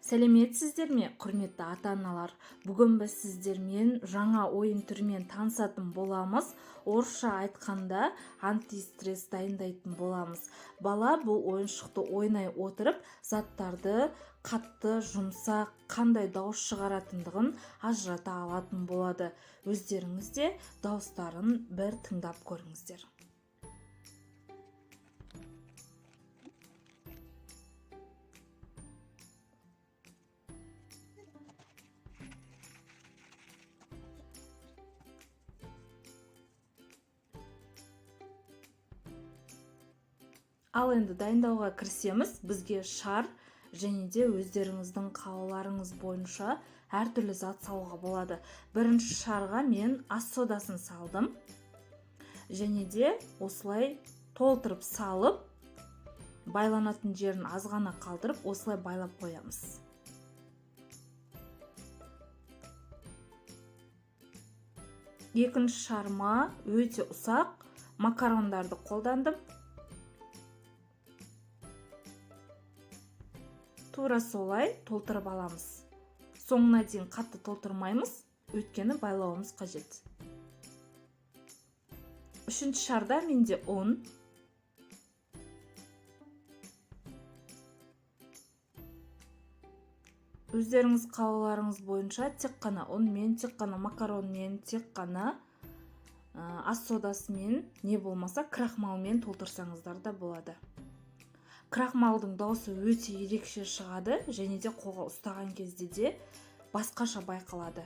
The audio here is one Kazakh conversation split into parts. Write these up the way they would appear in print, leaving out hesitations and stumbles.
Сәлеметсіздер ме, құрметті ата-аналар? Бүгін біз сіздермен жаңа ойын түрімен танысатын боламыз. Орысша айтқанда антистресс дайындайтын боламыз. Бала бұл ойыншықты ойнай отырып, заттарды қатты, жұмсақ, қандай дауыс шығаратындығын ажырата алатын болады. Өздеріңіз де дауыстарын бір тыңдап көріңіздер. Ал енді дайындауға кірісеміз. Бізге шар және де өздеріңіздің қалауларыңыз бойынша әртүрлі зат салуға болады. Бірінші шарға мен ас содасын салдым. Және де осылай толтырып салып, байланатын жерін аз ғана қалдырып, осылай байлап қоямыз. Екінші шарма өте ұсақ макарондарды қолдандым. Тура солай толтырып аламыз. Соңына дейін қатты толтырмаймыз, өйткені байлауымыз қажет. Үшінші шарда менде ұн. Өздеріңіз қалауларыңыз бойынша тек қана ұнмен, тек қана макаронмен, тек қана ас содасымен, не болмаса крахмалмен толтырсаңыздар да болады. Крахмалдың дауысы өте ерекше шығады, және де қолға ұстаған кезде де басқаша байқалады.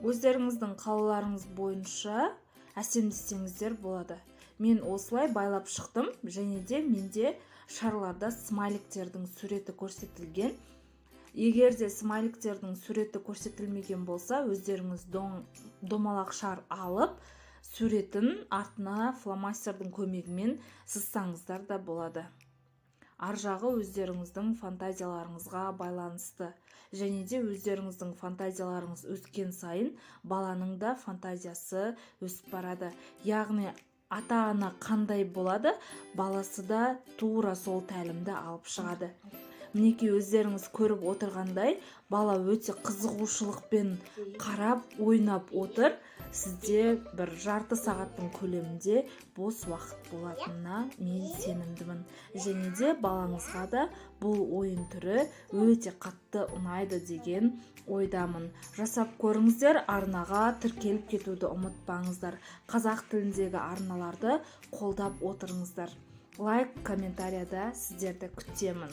Өздеріңіздің қалауларыңыз бойынша әсемдесеңіздер болады. Мен осылай байлап шықтым, және де менде шарларда смайликтердің суреті көрсетілген. Егер де смайликтердің суреті көрсетілмеген болса, өздеріңіз домалақ шар алып, суретін артына фломастердің көмегімен сызсаңыздар да болады. Ар жағы өздеріңіздің фантазияларыңызға байланысты. Және де өздеріңіздің фантазияларыңыз өскен сайын баланың да фантазиясы өсіп барады. Яғни ата-ана қандай болады, баласы да тура сол тәлімді алып шығады. Мінекей өздеріңіз көріп отырғандай, бала өте қызығушылықпен қарап, ойнап отыр. Сізде бір жарты сағаттың көлемінде бос уақыт болатынына мен сенімдімін. Және де балаңызға да бұл ойын түрі өте қатты ұнайды деген ойдамын. Жасап көріңіздер, арнаға тіркеліп кетуді ұмытпаңыздар. Қазақ тіліндегі арналарды қолдап отырыңыздар. Лайк, комментарияда сіздерді күтемін.